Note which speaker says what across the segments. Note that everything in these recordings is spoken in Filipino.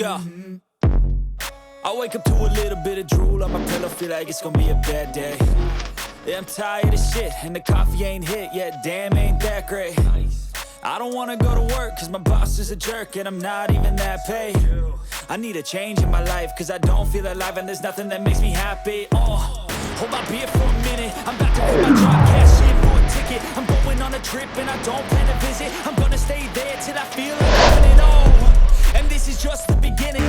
Speaker 1: go. I wake up to a little bit of drool on my pillow, feel like it's gonna be a bad day. Yeah, I'm tired of shit, and the coffee ain't hit yet, damn, ain't that great. I don't wanna go to work, cause my boss is a jerk, and I'm not even that paid. I need a change in my life, cause I don't feel alive, and there's nothing that makes me happy. Hold my beer for a minute, I'm about to quit my job, cash in for a ticket. I'm going on a trip, and I don't plan to visit. I'm gonna stay there till I feel like I've done it all, and this is just the beginning.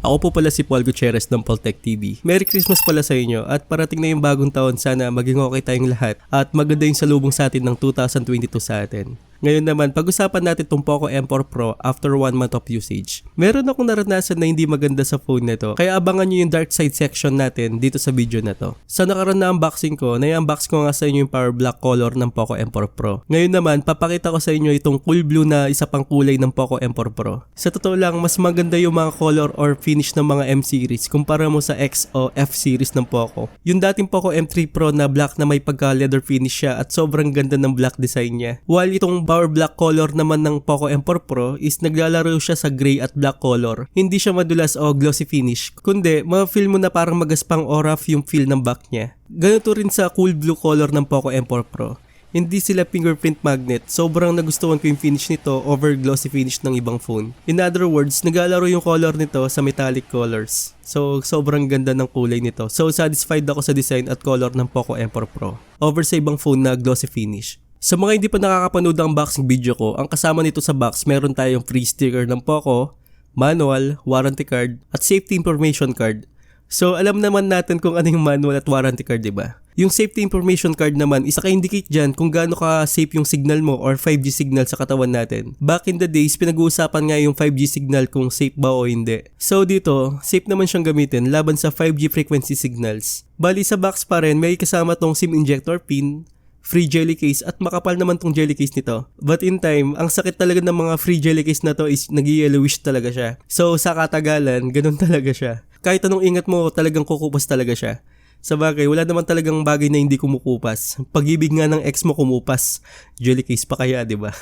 Speaker 2: Ako po pala si Paul Gutierrez ng Poltech TV. Merry Christmas pala sa inyo at parating na yung bagong taon, sana maging okay tayong lahat at maganda yung salubong sa atin ng 2022 sa atin. Ngayon naman, pag-usapan natin itong Poco M4 Pro after 1 month of usage. Meron akong naranasan na hindi maganda sa phone nito, kaya abangan nyo yung dark side section natin dito sa video na to. Sa nakaraan na unboxing ko, na-unbox ko nga sa inyo yung power black color ng Poco M4 Pro. Ngayon naman, papakita ko sa inyo itong cool blue na isa pang kulay ng Poco M4 Pro. Sa totoo lang, mas maganda yung mga color or finish ng mga M series kumpara mo sa X o F series ng Poco. Yung dating Poco M3 Pro na black na may pagka leather finish siya at sobrang ganda ng black design niya. While itong power black color naman ng Poco M4 Pro is naglalaro siya sa gray at black color. Hindi siya madulas o glossy finish, kundi ma-feel mo na parang magaspang oraf yung feel ng back niya. Ganito rin sa cool blue color ng Poco M4 Pro. Hindi sila fingerprint magnet, sobrang nagustuhan ko yung finish nito over glossy finish ng ibang phone. In other words, naglalaro yung color nito sa metallic colors. So, sobrang ganda ng kulay nito. So, satisfied ako sa design at color ng Poco M4 Pro over sa ibang phone na glossy finish. Sa mga hindi pa nakakapanood ng unboxing video ko, ang kasama nito sa box, meron tayong free sticker ng Poco, manual, warranty card, at safety information card. So alam naman natin kung ano yung manual at warranty card, diba? Yung safety information card naman is naka-indicate dyan kung gaano ka safe yung signal mo or 5G signal sa katawan natin. Back in the days, pinag-uusapan nga yung 5G signal kung safe ba o hindi. So dito, safe naman siyang gamitin laban sa 5G frequency signals. Bali sa box pa rin, may kasama tong SIM injector pin, free jelly case at makapal naman tong jelly case nito. But in time, ang sakit talaga ng mga free jelly case na to is nag-yellowish talaga siya. So sa katagalan, ganun talaga siya. Kahit anong ingat mo, talagang kukupas talaga siya. Sa bagay, wala naman talagang bagay na hindi kumukupas. Pag-ibig nga ng ex mo kumupas, jelly case pa kaya, diba?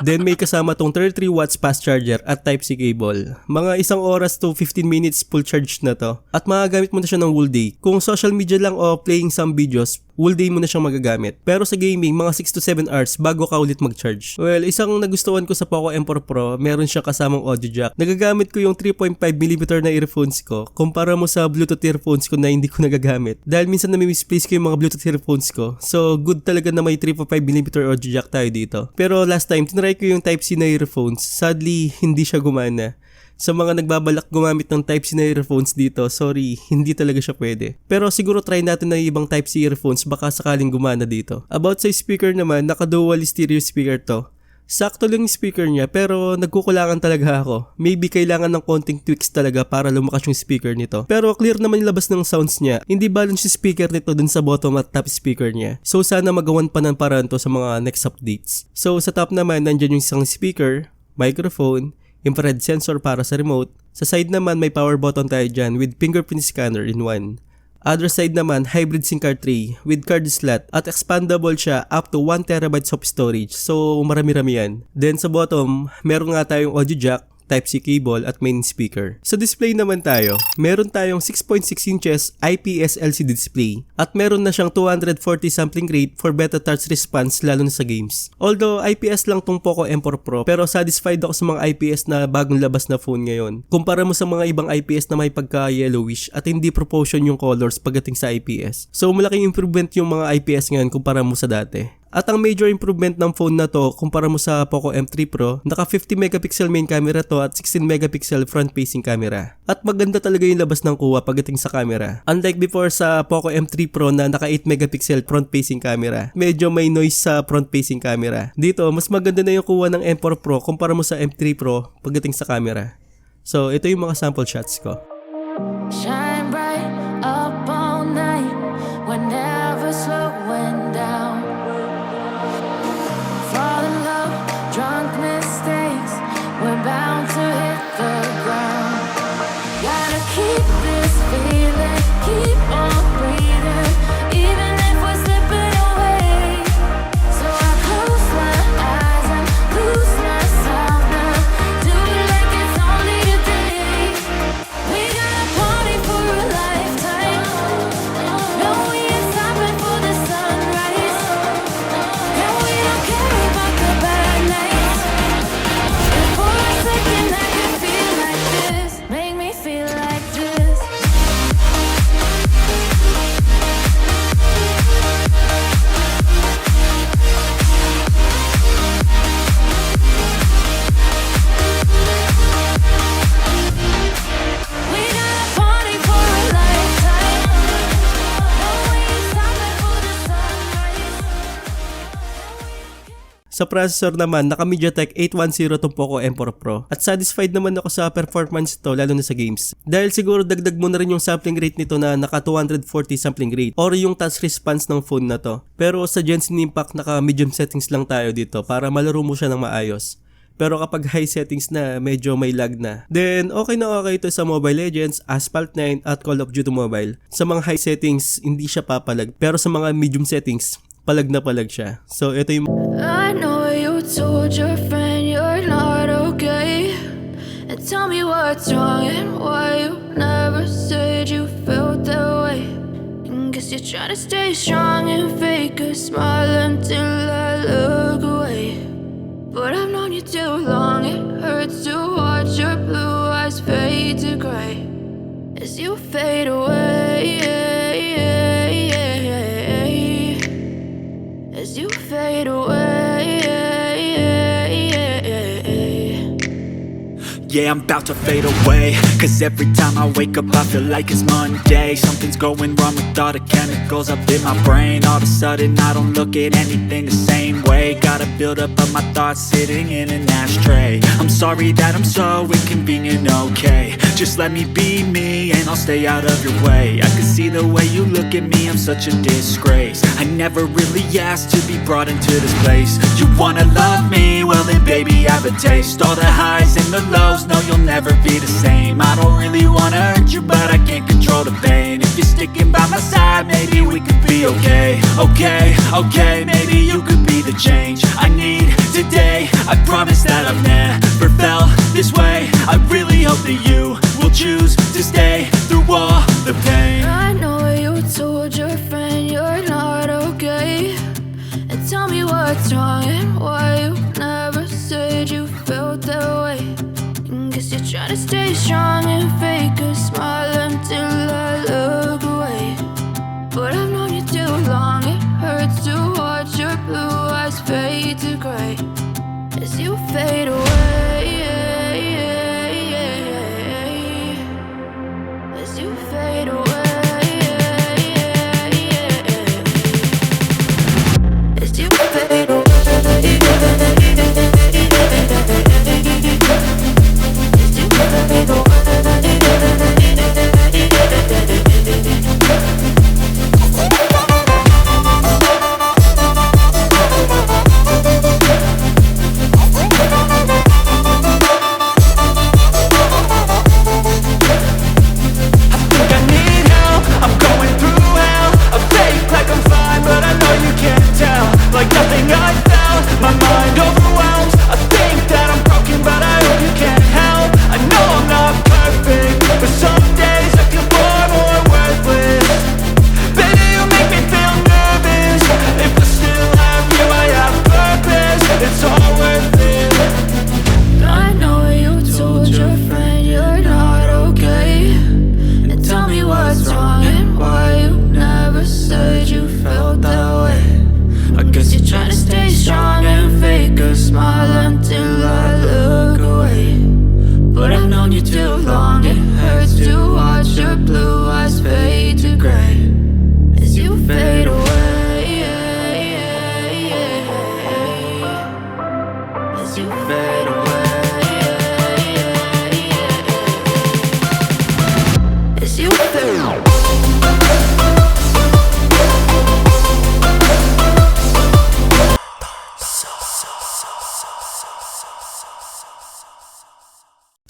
Speaker 2: Then may kasama tong 33 watts fast charger at Type-C cable. Mga 1 oras to 15 minutes full charge na to. At magagamit mo na siya ng whole day. Kung social media lang o playing some videos, whole day mo na siyang magagamit. Pero sa gaming, mga 6 to 7 hours bago ka ulit mag-charge. Well, isang nagustuhan ko sa Poco M4 Pro, meron siya kasamang audio jack. Nagagamit ko yung 3.5mm na earphones ko kumpara mo sa Bluetooth earphones ko na hindi ko nagagamit. Dahil minsan nami-misplace ko yung mga Bluetooth earphones ko. So, good talaga na may 3.5mm audio jack tayo dito. Pero last time, tinry ko yung Type-C na earphones. Sadly, hindi siya gumana. Sa mga nagbabalak gumamit ng Type-C na earphones dito, sorry, hindi talaga siya pwede. Pero siguro try natin na ibang Type-C earphones, baka sakaling gumana dito. About sa speaker naman, naka-dual stereo speaker to. Sakto lang yung speaker niya, pero nagkukulangan talaga ako. Maybe kailangan ng konting tweaks talaga para lumakas yung speaker nito. Pero clear naman yung labas ng sounds niya. Hindi balance yung speaker nito dun sa bottom at top speaker niya. So sana magawan pa ng paraan to sa mga next updates. So sa top naman, nandyan yung isang speaker, microphone, infrared sensor para sa remote. Sa side naman may power button tayo dyan with fingerprint scanner in one. Other side naman, hybrid SIM card tray with card slot at expandable siya up to 1TB of storage. So marami-rami yan. Then sa bottom, meron nga tayong audio jack, Type-C cable at main speaker. Sa display naman tayo, meron tayong 6.6 inches IPS LCD display at meron na siyang 240 sampling rate for better touch response lalo na sa games. Although IPS lang tong Poco M4 Pro, pero satisfied ako sa mga IPS na bagong labas na phone ngayon. Kumpara mo sa mga ibang IPS na may pagka yellowish at hindi proportion yung colors pagdating sa IPS. So malaking improvement yung mga IPS ngayon kumpara mo sa dati. At ang major improvement ng phone na to kumpara mo sa Poco M3 Pro, naka 50 megapixel main camera to at 16 megapixel front facing camera. At maganda talaga yung labas ng kuha pagdating sa camera. Unlike before sa Poco M3 Pro na naka 8 megapixel front facing camera, medyo may noise sa front facing camera. Dito, mas maganda na yung kuha ng M4 Pro kumpara mo sa M3 Pro pagdating sa camera. So, ito yung mga sample shots ko.
Speaker 3: Shine bright up all night, we're never slowing down. Fall in love, drunk mistakes, we're bound to hit the ground. Gotta keep this feeling, keep on breathing, even if we're slipping away. So I close my eyes and lose my sound.
Speaker 2: Sa processor naman, naka MediaTek 810 tong Poco M4 Pro. At satisfied naman ako sa performance nito lalo na sa games. Dahil siguro dagdag mo na rin yung sampling rate nito na naka 240 sampling rate or yung touch response ng phone na to. Pero sa Genshin Impact naka medium settings lang tayo dito para malaro mo siya ng maayos. Pero kapag high settings na, medyo may lag na. Then, okay na okay ito sa Mobile Legends, Asphalt 9 at Call of Duty Mobile. Sa mga high settings, hindi siya papalag. Pero sa mga medium settings, palag na palag siya. So, ito yung...
Speaker 3: I know you told your friend you're not okay. And tell me what's wrong and why you never said you felt that way. And guess you're trying to stay strong and fake a smile until I look away. But I've known you too long, it hurts to watch your blue eyes fade to gray as you fade away. As you fade away.
Speaker 1: Yeah, I'm about to fade away. Cause every time I wake up I feel like it's Monday. Something's going wrong with all the chemicals up in my brain. All of a sudden I don't look at anything the same way. Gotta build up of my thoughts sitting in an ashtray. I'm sorry that I'm so inconvenient, okay. Just let me be me and I'll stay out of your way. I can see the way you look at me, I'm such a disgrace. I never really asked to be brought into this place. You wanna love me? Well then baby I have a taste. All the highs and the lows, no you'll never be the same. I don't really wanna hurt you but I can't control the pain. If you're sticking by my side maybe we could be okay. Okay, maybe you could be the change I need today. I promise that I've never felt this way. I really hope that you will choose to stay through all the pain.
Speaker 3: I know you told your friend you're not okay. And tell me what's wrong and why you never said you felt that way. And guess you're trying to stay strong and fake a smile until I look away. But I've known you too long, it hurts to watch your blue eyes fade to gray as you fade away. As you fade away. As you fade away. As you fade away.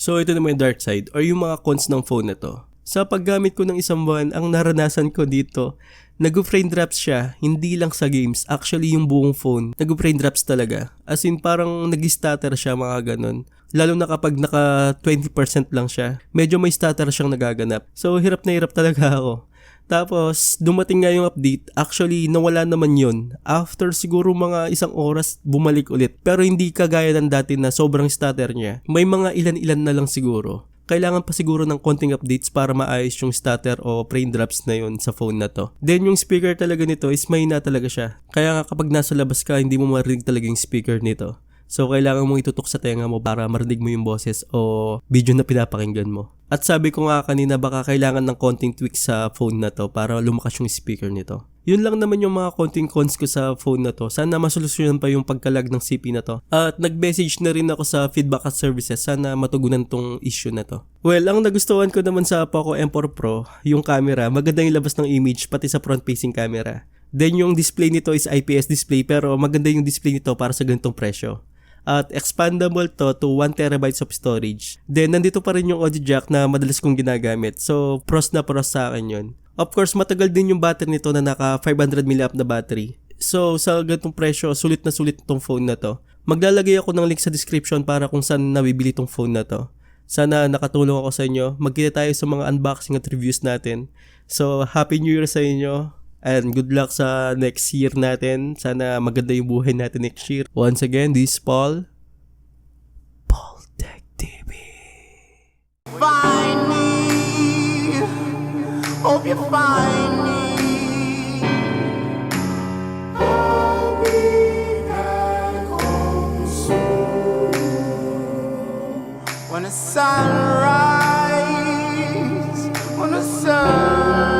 Speaker 2: So ito naman yung dark side or yung mga cons ng phone na to. Sa paggamit ko ng isang buwan, ang naranasan ko dito, nag-frame drops siya, hindi lang sa games, actually yung buong phone, nag-frame drops talaga. As in parang nag-stutter siya mga ganun. Lalo na kapag naka 20% lang siya, medyo may stutter siyang nagaganap. So hirap na hirap talaga ako. Tapos, dumating nga yung update. Actually, nawala naman yun. After siguro mga isang oras, bumalik ulit. Pero hindi kagaya ng dati na sobrang stutter niya. May mga ilan-ilan na lang siguro. Kailangan pa siguro ng konting updates para maayos yung stutter o frame drops na yun sa phone na to. Then, yung speaker talaga nito is mahina talaga siya. Kaya nga kapag nasa labas ka, hindi mo marinig talaga yung speaker nito. So, kailangan mong itutok sa tenga mo para marinig mo yung boses o video na pinapakinggan mo. At sabi ko nga kanina, baka kailangan ng konting tweak sa phone na to para lumakas yung speaker nito. Yun lang naman yung mga konting cons ko sa phone na to. Sana masolusyonan pa yung pagkalag ng CP na to. At nag-message na rin ako sa feedback at services. Sana matugunan tong issue na to. Well, ang nagustuhan ko naman sa Poco M4 Pro, yung camera, maganda yung labas ng image pati sa front-facing camera. Then yung display nito is IPS display pero maganda yung display nito para sa ganitong presyo. At expandable to 1TB of storage. Then nandito pa rin yung audio jack na madalas kong ginagamit. So pros na pros sa akin yun. Of course, matagal din yung battery nito na naka 500 mAh na battery. So sa ganitong presyo, sulit na sulit itong phone na to. Maglalagay ako ng link sa description para kung saan nabibili itong phone na to. Sana nakatulong ako sa inyo. Magkita tayo sa mga unboxing at reviews natin. So Happy New Year sa inyo. And good luck sa next year natin. Sana maganda yung buhay natin next year. Once again, this is Paul Tech TV.
Speaker 4: Find me, hope you find me. I'll be back home soon. When the sun rise, when the sun